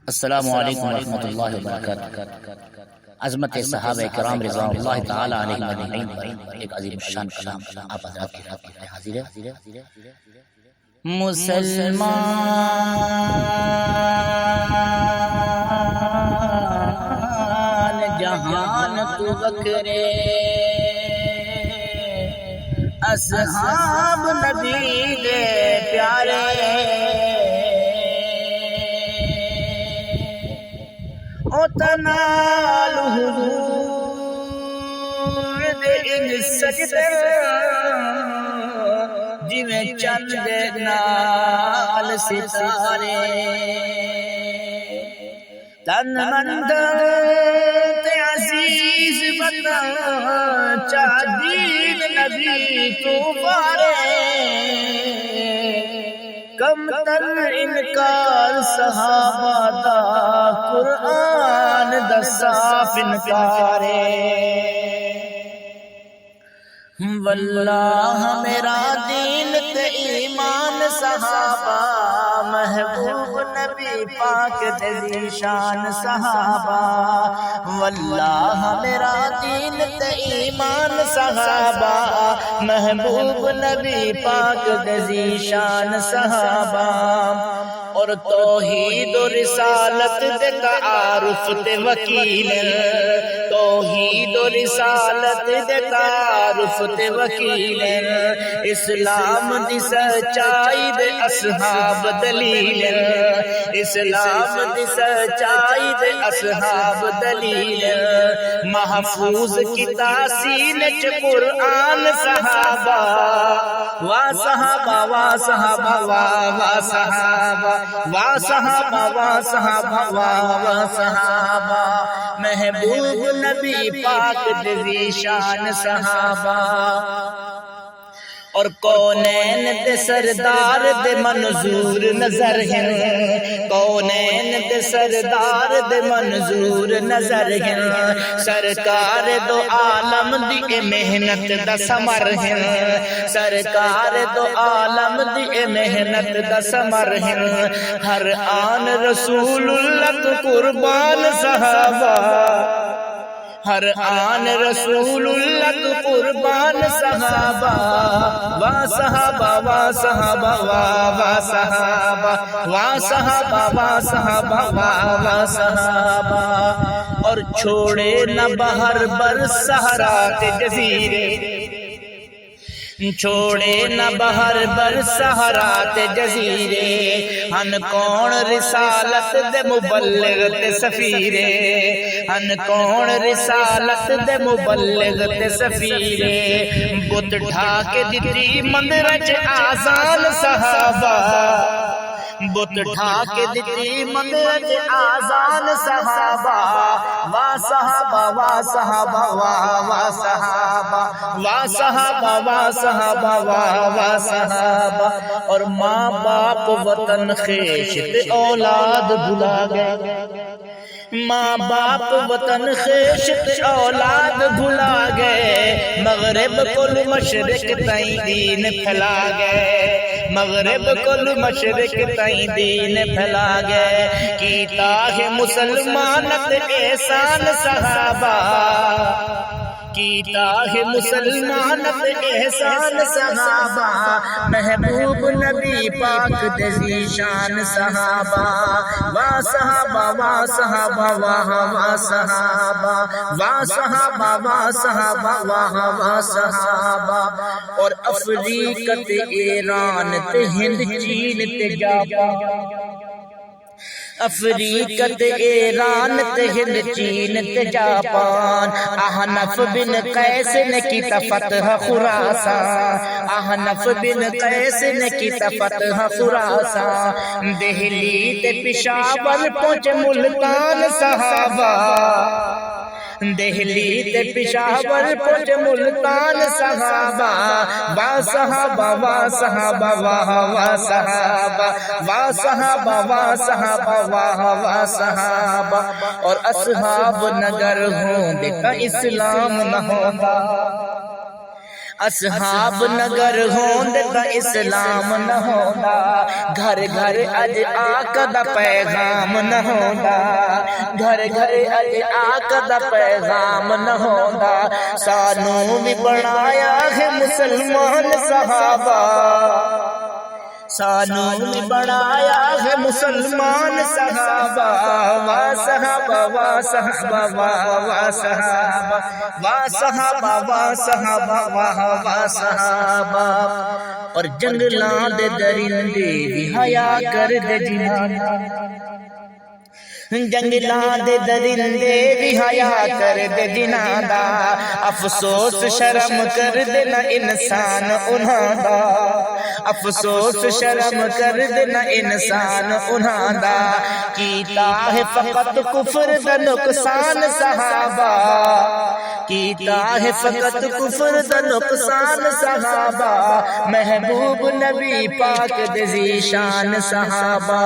السلام علیکم ورحمۃ اللہ وبرکاتہ۔ عظمت صحابہ کرام رضوان اللہ تعالی علیہم اجمعین پر ایک عظیم شان کلام آپ حضرات کی خدمت میں حاضر ہے۔ مسلمان جہان تو بکرے اصحاب نبی دے پیارے، او تنال حضور دے ان سجدے جویں چند دے نال ستارے، تن من تے عزیز وطن چا دین نبی تو پارے، کم تر انکار صحابہ دا قرآن دا صاف انکارے، واللہ میرا دین تے ایمان صحابہ، محبوب نبی پاک دے ذیشان صحابہ، واللہ میرا دین تے ایمان صحابہ، محبوب نبی پاک دے ذیشان صحابہ، اور توحید و رسالت دے تعارف تے وکیل، توحید و رسالت دے تعارف تے وکیل، اسلام دی سچائی دے اصحاب دلیل، اسلام دی سچائی دے اصحاب دلیل، محفوظ کی تحسین چ قرآن صحابہ، وا صحابہ وا صحابہ وا وا صحابہ وا صحابہ وا صحابہ وا وا صحابہ، محبوب نبی پاک دے ذیشان صحابہ، اور کونین دے سردار دے منظور نظر ہیں، کونین دے سردار دے منظور نظر ہیں، سرکار دو عالم دی محنت دا ثمر ہیں، سرکار دو عالم دی محنت دا ثمر ہیں، ہر آن رسول اللہ تو قربان صحابہ، ہر آن رسول اللہ تو قربان صحابہ، وا صحابہ وا صحابہ وا وا صحابہ وا صحابہ وا صحابہ وا وا صحابہ، اور چھوڑے نہ بہر بر صحرا تے جزیرے، چھوڑے نہ بہر بر صحرا تے جزیرے، ہن کون رسالت دے مبلغ تے سفیرے، ہن کون رسالت دے مبلغ تے سفیرے، بت ڈھا کے دتی مندر چ آزان صحابہ، بت ڈھا کے دتی مندر چ آزان صحابہ، وا صحابہ وا صحابہ وا وا صحابہ وا صحابہ وا صحابہ وا وا صحابہ، اور ماں باپ وطن خیش تے اولاد بھلا گئے، ماں باپ وطن خیش تے اولاد بھلا گئے، مغرب کل مشرق تائیں دین پھیلا گئے، مغرب کل مشرق تائیں دین پھیلا گئے، کیتا ہے مسلمانت احسان صحابہ، کیتا ہے مسلمانت احسان صحابہ، محبوب نبی پاک دے ذیشان صحابہ، وا صحابہ وا صحابہ وا وا صحابہ وا صحابہ وا صحابہ وا وا صحابہ، اور افریقہ تے ایران تے ہند چین تے جاپان، افریقہ تے ایران تے ہند چین تے جاپان، احنف بن قیس نے کیتا فتح خراسان، احنف بن قیس نے کیتا فتح خراسان، دہلی تے پشاور پہنچے ملتان صحابہ، دہلی تے پشاور پہنچے ملتان صحابہ، وا صحابہ وا صحابہ وا وا صحابہ وا صحابہ وا صحابہ وا وا صحابہ، اور اصحاب نگر ہوں بے اسلام نہ ہوگا، اصحاب نگر ہوند دا اسلام نہ ہوندا، گھر گھر اج آقا دا پیغام نہ ہوندا، گھر گھر اج آقا دا پیغام نہ ہوندا، سانوں بھی بنایا ہے مسلمان صحابہ، سانوں بھی بنایا ہے مسلمان صحابہ، وا صحابہ وا صحابہ وا صحابہ وا صحابہ وا صحابہ وا صحابہ۔ اور جنگلاں دے درندے بھی حیا کر دے جنہاں، جنگلاں دے درندے بھی حیا کر دے جنہاں دا، افسوس شرم کر دے نہ انسان انہاں دا، افسوس شرم کر دے نہ انسان انہاں دا، کیتا ہے فقط کفر دا نقصان صحابہ، کیتا ہے فقط کفر دا نقصان صحابہ، محبوب نبی پاک دے ذیشان صحابہ۔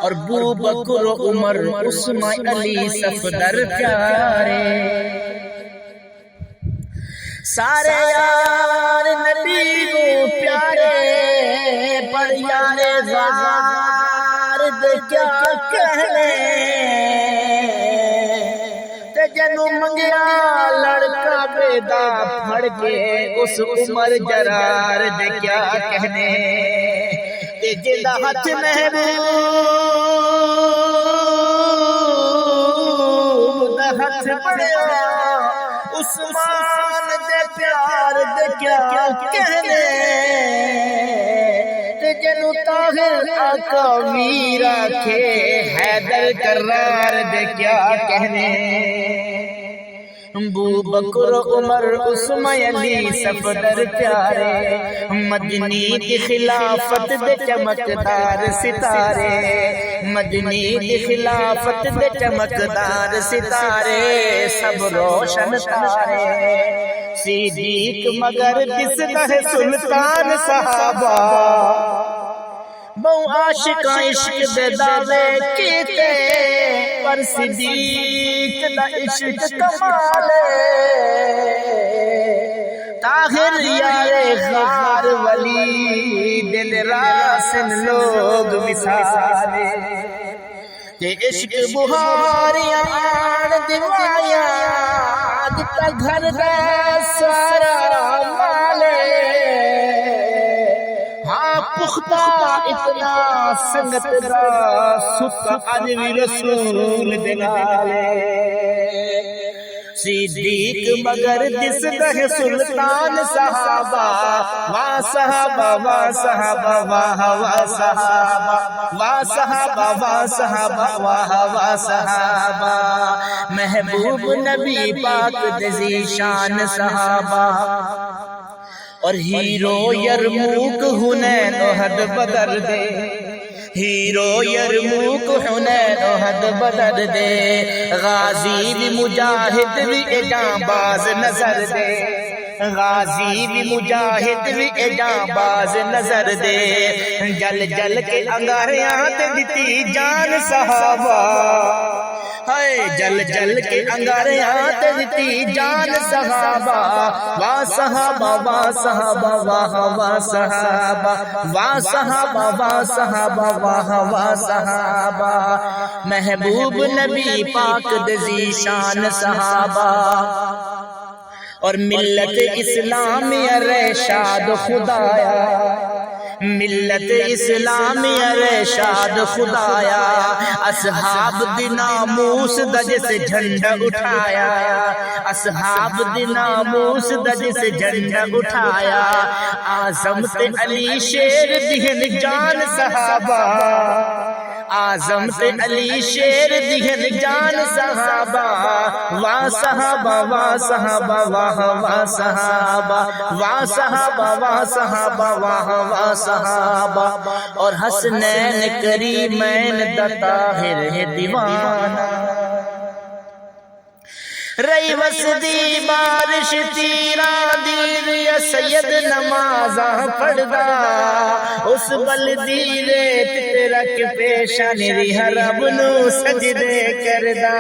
اور بو بکر عمر عثمان علی صفدر پیارے، سارے یار نبی کو پیارے، پر یار غار دے کیا کہنے، تے جنوں منگیا لڑکا بیدا پھڑ کے، اس عمر جرار دے کیا کہنے، تے جدا ہاتھ محبوب دا ہاتھ پڑیا، عثمان دے پیار دے کیا کہنے، تے جنو طاہر آقا ویر آکھے، حیدر کرار دے کیا کہنے۔ بو بکر عمر عثمان علی صفدر پیارے، مدنی دی خلافت دے چمکدار ستارے، مدنی دی خلافت دے چمکدار ستارے، سب روشن تارے، صدیق مگر دسدا ہے سلطان صحابہ، بہو عاشقاں عشق دے دعوے کیتے، پر صدیق دا عشق کمال، طاہر یار غار ولی دل راسن لوگ مثالے، تے عشق بہاریاں آن دیوایا دتا گھر دا سارا مالے، ہاں پختہ اتنا سنگت دا ستا انوی رسول دلالے، صدیق مگر دسدا ہے سلطان صحابہ، وا صحابہ وا صحابہ وا صحابہ وا صحابہ وا صحابہ وا صحابہ، محبوب نبی پاک دے ذیشان صحابہ۔ اور ہیرو یرموک حنین احد بدر دے، ہیرو یرموک حنین احد بدر دے، غازی بھی مجاہد بھی جاں باز نظر دے، غازی بھی مجاہد بھی جاں باز نظر دے، جل جل کے انگاریاں تے دتی جان صحابہ، ہائے جل جل کے انگاریاں تے دتی جان صحابہ، وا صحابہ وا صحابہ وا صحابہ وا صحابہ وا صحابہ وا صحابہ، محبوب نبی پاک دے ذیشان صحابہ۔ اور ملت اسلامی ارشاد خدایا، ملت اسلامی ارشاد خدایا، اصحاب دی ناموس دا جس جھنڈا اٹھایا، اصحاب دی ناموس دا جس جھنڈا اٹھایا، اعظم تے علی شیر دہن جان صحابہ، اعظم تے علی شیر دہن جان صحابہ، وا صحابہ وا صحابہ وا صحابہ وا صحابہ وا صحابہ وا صحابہ۔ اور حسنین کریمین دا طاہر ہے دیوانہ، رئی وسدی بارش تیرا دیر یا سید نمازاں پڑھدا اس بلدی ریت تے رکھ پیشان ریہ رب نو سجدے کردا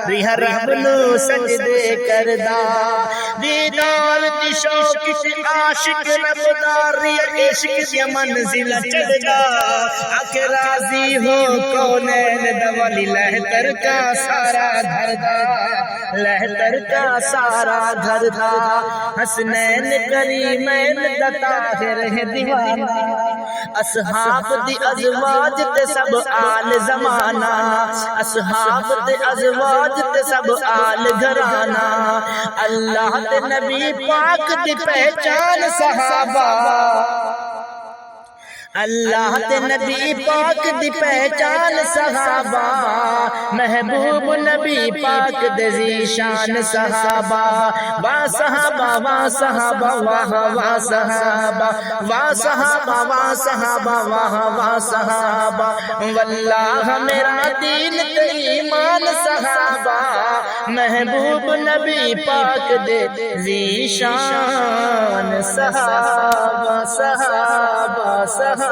ریہ رب نو سجدے کردا دیدار دی شوق سے عاشق ربدار عشق دی منزل چڑھدا آکھ راضی ہو کونین دولی لہتر کا سارا دھردا لہتر کا سارا گھر تھا حسنین کریمین دا طاہر ہے دیوانہ اصحاب دی ازواج تے سب آل زمانہ اصحاب تے ازواج تے سب آل گھرانہ اللہ تے نبی پاک دی پہچان صحابہ اللہ تے نبی پاک دی پہچان صحابہ محبوب نبی پاک دے ذیشان صحابہ وا صحابہ وا صحابہ واہ وا صحابہ وا صحابہ وا صحابہ واہ وا صحابہ واللہ میرا دین تے ایمان صحابہ محبوب نبی پاک دے ذیشان صحابہ صحابہ صحابہ